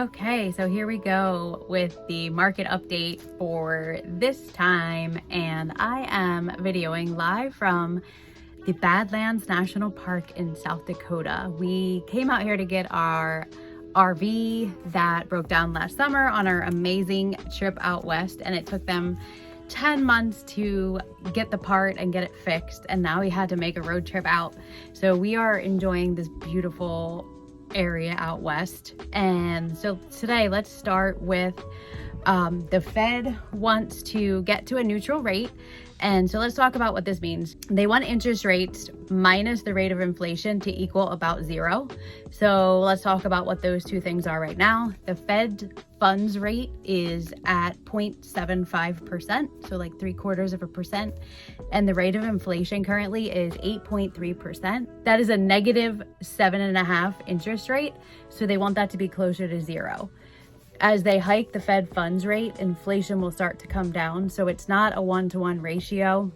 Okay, so here we go with the market update for this time, and I am videoing live from the Badlands National Park in South Dakota. We came out here to get our RV that broke down last summer on our amazing trip out west, and it took them 10 months to get the part and get it fixed, and now we had to make a road trip out. So we are enjoying this beautiful area out west. And so today let's start with the Fed wants to get to a neutral rate. And so let's talk about what this means. They want interest rates minus the rate of inflation to equal about 0. So let's talk about what those two things are right now. The Fed funds rate is at 0.75%, so like 0.75%. And the rate of inflation currently is 8.3%. That is a negative 7.5 interest rate. So they want that to be closer to 0. As they hike the Fed funds rate, inflation will start to come down. So it's not a 1-to-1 ratio.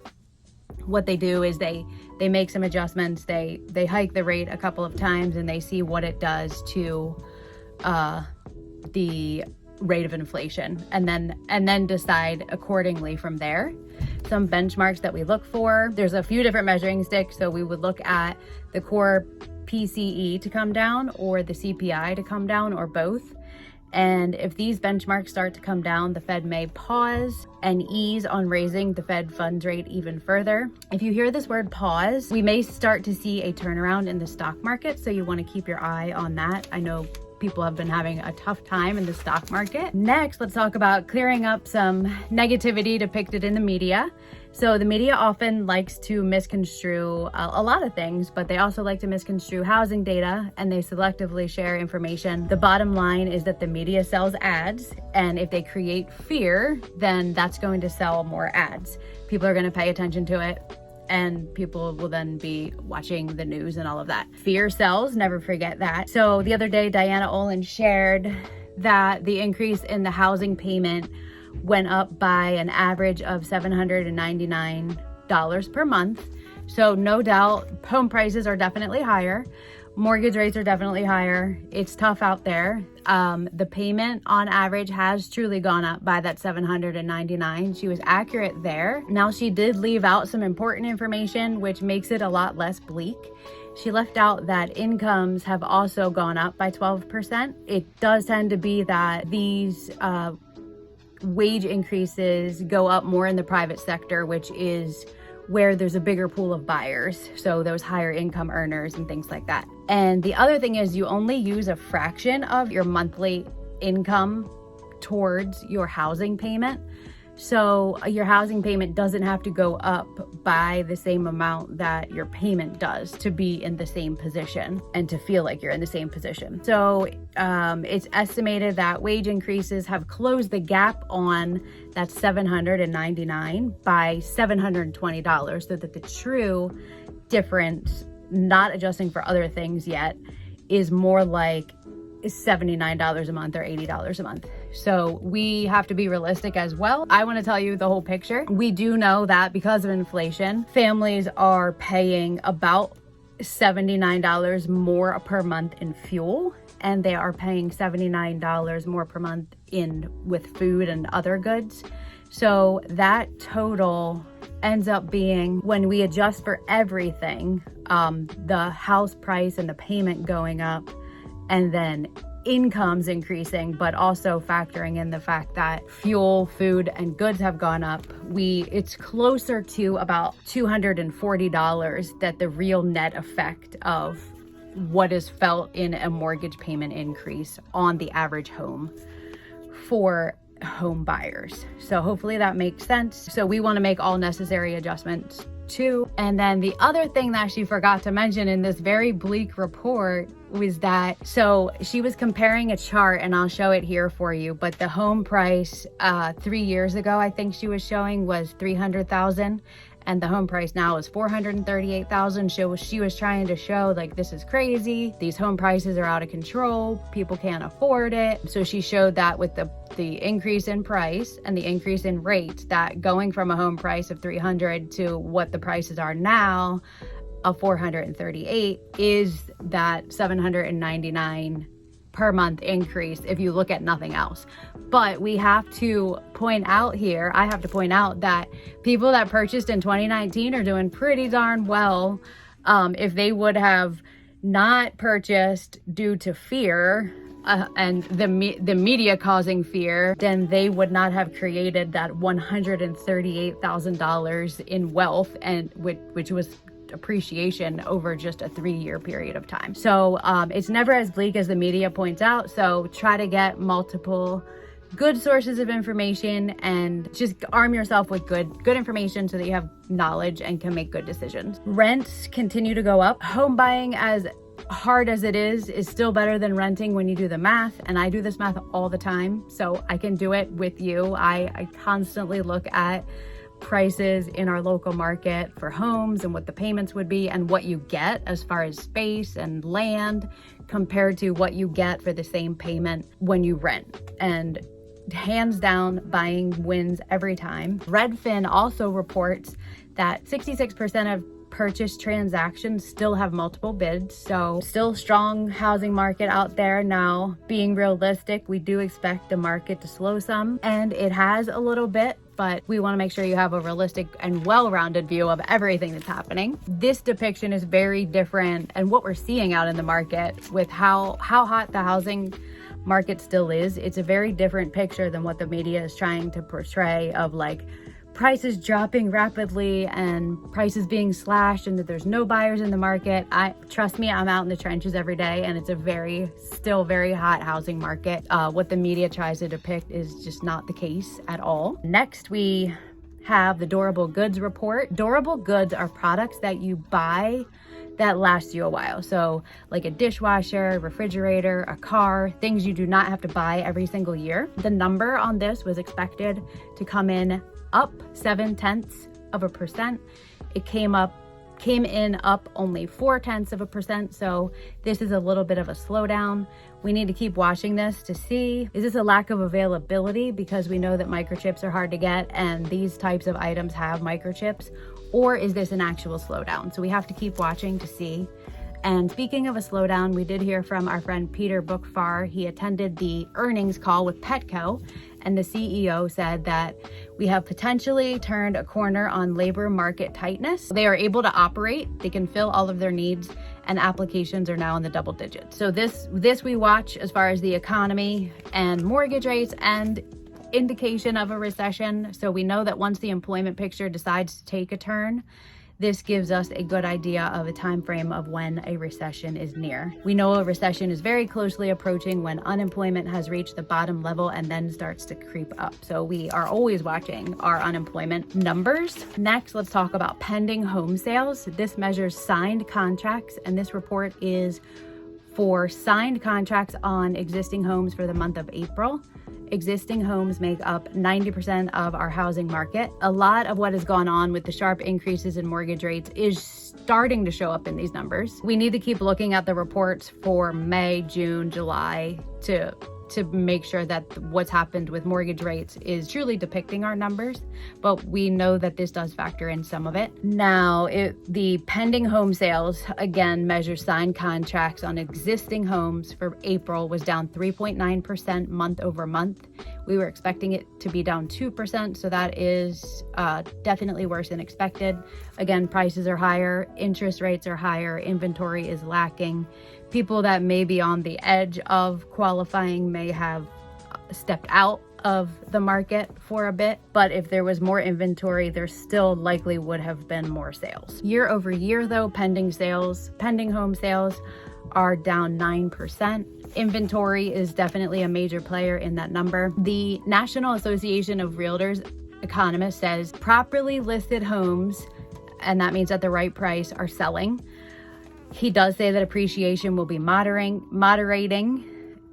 What they do is they make some adjustments. They hike the rate a couple of times and they see what it does to the rate of inflation, and then decide accordingly from there. Some benchmarks that we look for. There's a few different measuring sticks. So we would look at the core PCE to come down, or the CPI to come down, or both. And if these benchmarks start to come down, the Fed may pause and ease on raising the Fed funds rate even further. If you hear this word pause, we may start to see a turnaround in the stock market. So you want to keep your eye on that. I know people have been having a tough time in the stock market. Next, let's talk about clearing up some negativity depicted in the media. So the media often likes to misconstrue a lot of things, but they also like to misconstrue housing data, and they selectively share information. The bottom line is that the media sells ads, and if they create fear, then that's going to sell more ads. People are going to pay attention to it, and people will then be watching the news and all of that. Fear sells, never forget that. So the other day, Diana Olin shared that the increase in the housing payment went up by an average of $799 per month. So no doubt, home prices are definitely higher. Mortgage rates are definitely higher. It's tough out there. The payment on average has truly gone up by that $799. She was accurate there. Now, she did leave out some important information, which makes it a lot less bleak. She left out that incomes have also gone up by 12%. It does tend to be that these wage increases go up more in the private sector, which is where there's a bigger pool of buyers. So those higher income earners and things like that. And the other thing is, you only use a fraction of your monthly income towards your housing payment. So your housing payment doesn't have to go up by the same amount that your payment does to be in the same position and to feel like you're in the same position. So it's estimated that wage increases have closed the gap on that $799 by $720, so that the true difference, not adjusting for other things yet, is more like $79 a month or $80 a month. So we have to be realistic as well. I want to tell you the whole picture. We do know that because of inflation, families are paying about $79 more per month in fuel, and they are paying $79 more per month with food and other goods. So that total ends up being, when we adjust for everything, the house price and the payment going up, and then incomes increasing, but also factoring in the fact that fuel, food, and goods have gone up, it's closer to about $240 that the real net effect of what is felt in a mortgage payment increase on the average home for home buyers. So hopefully that makes sense. So we want to make all necessary adjustments too. And then the other thing that she forgot to mention in this very bleak report was that, so she was comparing a chart, and I'll show it here for you, but the home price 3 years ago, I think she was showing, was $300,000, and the home price now is $438,000. She was trying to show, like, this is crazy. These home prices are out of control. People can't afford it. So she showed that with the increase in price and the increase in rate, that going from a home price of $300 to what the prices are now of $438 is that $799 per month increase if you look at nothing else. But we have to point out here, I have to point out that people that purchased in 2019 are doing pretty darn well. If they would have not purchased due to fear, and the media causing fear, then they would not have created that $138,000 in wealth, and which was appreciation over just a 3-year period of time. So it's never as bleak as the media points out. So try to get multiple good sources of information and just arm yourself with good information so that you have knowledge and can make good decisions. Rents continue to go up. Home buying, as hard as it is still better than renting when you do the math. And I do this math all the time, so I can do it with you. I constantly look at prices in our local market for homes and what the payments would be and what you get as far as space and land compared to what you get for the same payment when you rent. And hands down, buying wins every time. Redfin also reports that 66% of purchase transactions still have multiple bids, so still strong housing market out there. Now, being realistic, we do expect the market to slow some, and it has a little bit, but we want to make sure you have a realistic and well-rounded view of everything that's happening. This depiction is very different, and what we're seeing out in the market with how hot the housing market still is, it's a very different picture than what the media is trying to portray of like prices dropping rapidly and prices being slashed and that there's no buyers in the market. Trust me, I'm out in the trenches every day, and it's a still very hot housing market. What the media tries to depict is just not the case at all. Next, we have the durable goods report. Durable goods are products that you buy that last you a while. So like a dishwasher, refrigerator, a car, things you do not have to buy every single year. The number on this was expected to come in up 0.7%. It came in up only 0.4%. So this is a little bit of a slowdown. We need to keep watching this to see, is this a lack of availability because we know that microchips are hard to get and these types of items have microchips, or is this an actual slowdown? So we have to keep watching to see. And speaking of a slowdown, we did hear from our friend Peter Bookfar. He attended the earnings call with Petco, and the CEO said that we have potentially turned a corner on labor market tightness. They are able to operate, they can fill all of their needs, and applications are now in the double digits. So this we watch as far as the economy and mortgage rates and indication of a recession. So we know that once the employment picture decides to take a turn, this gives us a good idea of a time frame of when a recession is near. We know a recession is very closely approaching when unemployment has reached the bottom level and then starts to creep up. So we are always watching our unemployment numbers. Next, let's talk about pending home sales. This measures signed contracts, and this report is for signed contracts on existing homes for the month of April. Existing homes make up 90% of our housing market. A lot of what has gone on with the sharp increases in mortgage rates is starting to show up in these numbers. We need to keep looking at the reports for May, June, July to make sure that what's happened with mortgage rates is truly depicting our numbers, but we know that this does factor in some of it. Now, the pending home sales, again, measures signed contracts on existing homes for April was down 3.9% month over month. We were expecting it to be down 2%, so that is definitely worse than expected. Again, prices are higher, interest rates are higher, inventory is lacking. People that may be on the edge of qualifying may have stepped out of the market for a bit, but if there was more inventory, there still likely would have been more sales. Year over year though, pending home sales are down 9%. Inventory is definitely a major player in that number. The National Association of Realtors economist says properly listed homes, and that means at the right price, are selling. He does say that appreciation will be moderating.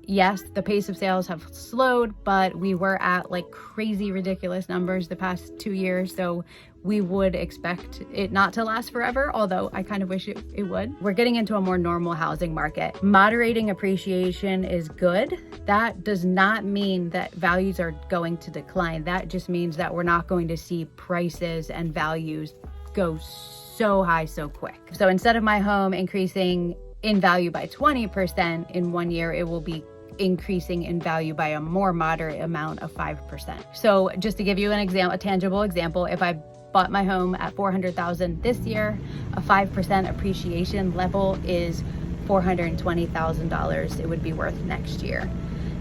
Yes, the pace of sales have slowed, but we were at like crazy, ridiculous numbers the past 2 years. So we would expect it not to last forever, although I kind of wish it would. We're getting into a more normal housing market. Moderating appreciation is good. That does not mean that values are going to decline. That just means that we're not going to see prices and values go so high so quick. So instead of my home increasing in value by 20% in 1 year, it will be increasing in value by a more moderate amount of 5%. So just to give you an example, a tangible example, if I bought my home at $400,000 this year, a 5% appreciation level is $420,000 it would be worth next year.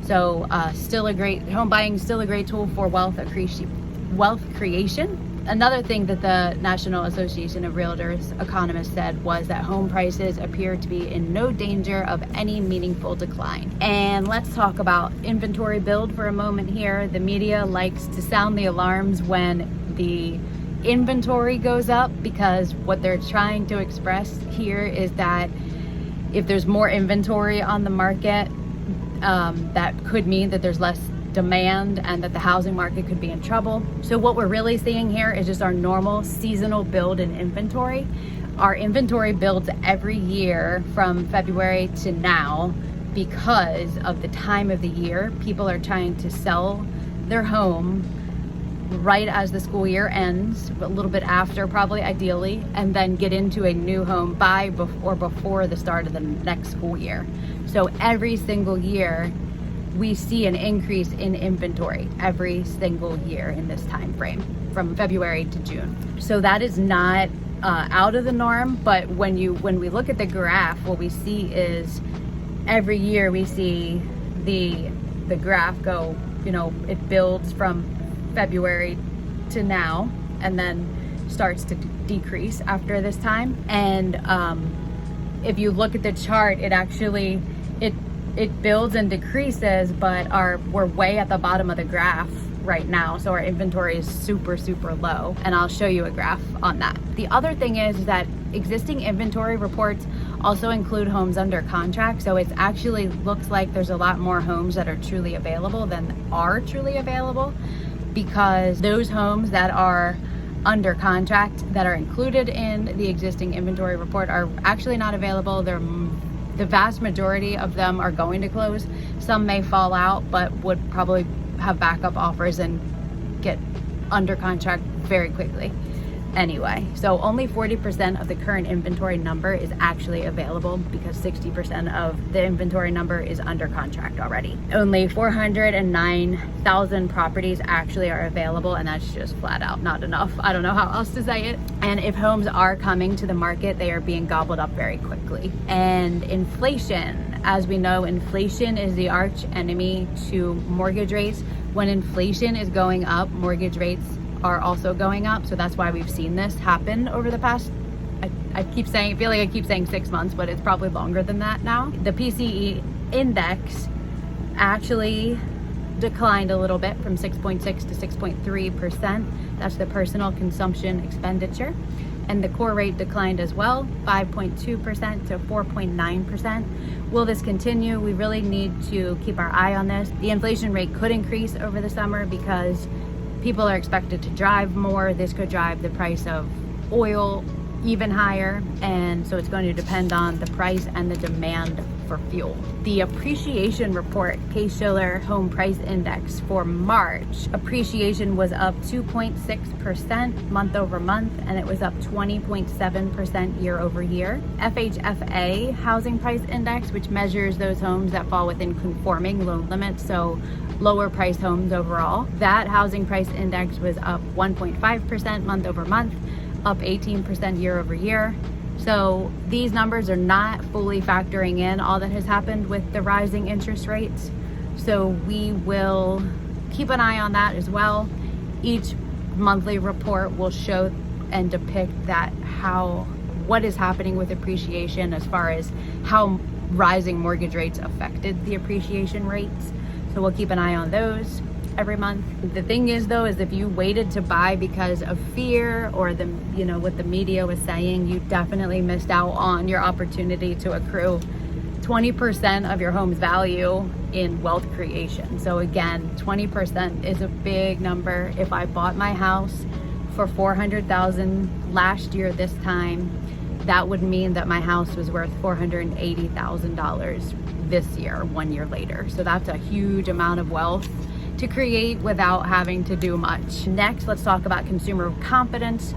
So still a great, home buying is still a great tool for wealth creation. Another thing that the National Association of Realtors economists said was that home prices appear to be in no danger of any meaningful decline. And let's talk about inventory build for a moment here. The media likes to sound the alarms when the inventory goes up, because what they're trying to express here is that if there's more inventory on the market, that could mean that there's less demand and that the housing market could be in trouble. So what we're really seeing here is just our normal seasonal build in inventory. Our inventory builds every year from February to now because of the time of the year. People are trying to sell their home right as the school year ends, a little bit after probably, ideally, and then get into a new home before the start of the next school year. So every single year we see an increase in inventory every single year in this time frame from February to June. So that is not out of the norm, but when we look at the graph, what we see is every year we see the graph go, it builds from February to now and then starts to decrease after this time. And if you look at the chart, it actually it builds and decreases, but we're way at the bottom of the graph right now. So our inventory is super, super low. And I'll show you a graph on that. The other thing is that existing inventory reports also include homes under contract. So it actually looks like there's a lot more homes that are truly available than are truly available, because those homes that are under contract that are included in the existing inventory report are actually not available. The vast majority of them are going to close. Some may fall out, but would probably have backup offers and get under contract very quickly anyway. So only 40% of the current inventory number is actually available, because 60% of the inventory number is under contract already. Only 409,000 properties actually are available, and that's just flat out not enough. I don't know how else to say it. And if homes are coming to the market, they are being gobbled up very quickly. And inflation, as we know, inflation is the arch enemy to mortgage rates. When inflation is going up, mortgage rates are also going up. So that's why we've seen this happen over the past, I feel like I keep saying 6 months, but it's probably longer than that now. The PCE index actually declined a little bit from 6.6 to 6.3%. That's the personal consumption expenditure. And the core rate declined as well, 5.2% to 4.9%. Will this continue? We really need to keep our eye on this. The inflation rate could increase over the summer because people are expected to drive more. This could drive the price of oil even higher, and so it's going to depend on the price and the demand for fuel. The appreciation report, Case-Shiller Home Price Index for March, appreciation was up 2.6% month over month, and it was up 20.7% year over year. FHFA Housing Price Index, which measures those homes that fall within conforming loan limits, so lower priced homes overall, that housing price index was up 1.5% month over month, up 18% year over year. So these numbers are not fully factoring in all that has happened with the rising interest rates. So we will keep an eye on that as well. Each monthly report will show and depict what is happening with appreciation as far as how rising mortgage rates affected the appreciation rates. So we'll keep an eye on those every month. The thing is though, is if you waited to buy because of fear or what the media was saying, you definitely missed out on your opportunity to accrue 20% of your home's value in wealth creation. So again, 20% is a big number. If I bought my house for $400,000 last year this time, that would mean that my house was worth $480,000 this year, 1 year later. So that's a huge amount of wealth to create without having to do much. Next, let's talk about consumer confidence.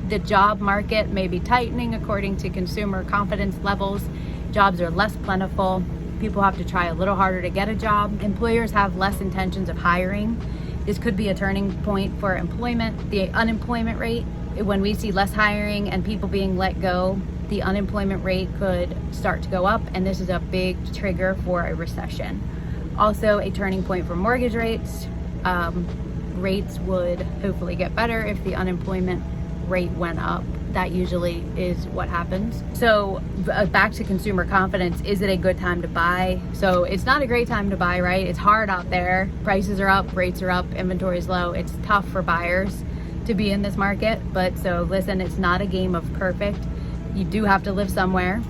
The job market may be tightening according to consumer confidence levels. Jobs are less plentiful. People have to try a little harder to get a job. Employers have less intentions of hiring. This could be a turning point for employment. The unemployment rate, when we see less hiring and people being let go, the unemployment rate could start to go up, and this is a big trigger for a recession. Also, a turning point for mortgage rates. Rates would hopefully get better if the unemployment rate went up. That usually is what happens. So back to consumer confidence. Is it a good time to buy? So it's not a great time to buy, right? It's hard out there. Prices are up, rates are up, inventory is low. It's tough for buyers to be in this market. But so listen, it's not a game of perfect. You do have to live somewhere.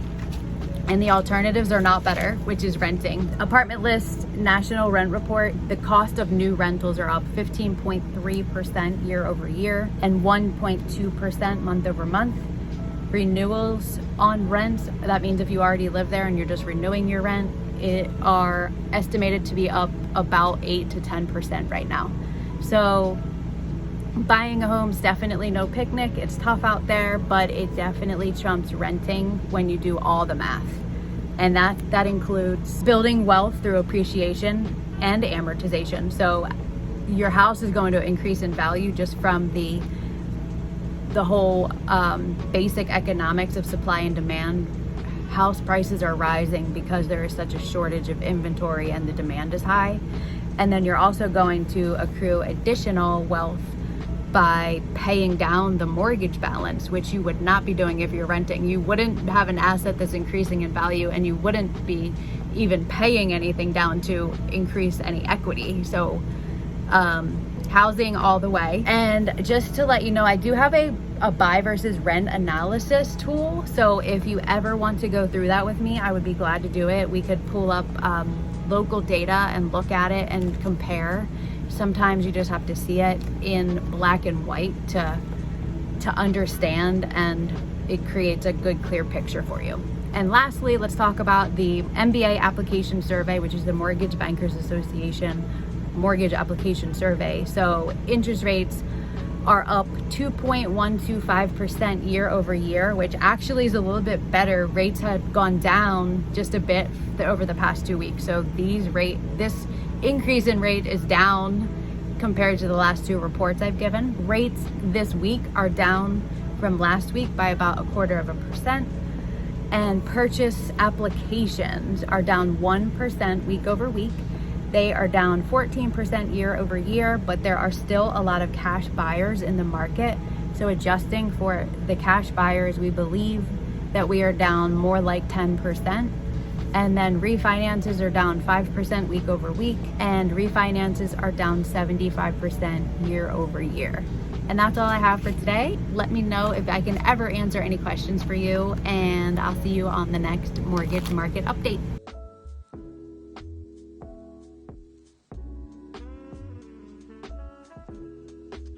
And the alternatives are not better, which is renting. Apartment List National Rent Report, the cost of new rentals are up 15.3% year over year and 1.2% month over month. Renewals on rents, that means if you already live there and you're just renewing your rent, it are estimated to be up about 8 to 10% right now. So buying a home's definitely no picnic. It's tough out there, but it definitely trumps renting when you do all the math. And that includes building wealth through appreciation and amortization. So your house is going to increase in value just from the whole basic economics of supply and demand. House prices are rising because there is such a shortage of inventory and the demand is high. And then you're also going to accrue additional wealth by paying down the mortgage balance, which you would not be doing if you're renting. You wouldn't have an asset that's increasing in value, and you wouldn't be even paying anything down to increase any equity. So housing all the way. And just to let you know, I do have a buy versus rent analysis tool. So if you ever want to go through that with me, I would be glad to do it. We could pull up local data and look at it and compare. Sometimes you just have to see it in black and white to understand, and it creates a good, clear picture for you. And lastly, let's talk about the MBA application survey, which is the Mortgage Bankers Association mortgage application survey. So interest rates are up 2.125% year over year, which actually is a little bit better. Rates had gone down just a bit over the past 2 weeks. So this increase in rate is down compared to the last two reports I've given. Rates this week are down from last week by about 0.25%. And purchase applications are down 1% week over week. They are down 14% year over year, but there are still a lot of cash buyers in the market. So adjusting for the cash buyers, we believe that we are down more like 10%. And then refinances are down 5% week over week, and refinances are down 75% year over year. And that's all I have for today. Let me know if I can ever answer any questions for you, and I'll see you on the next mortgage market update.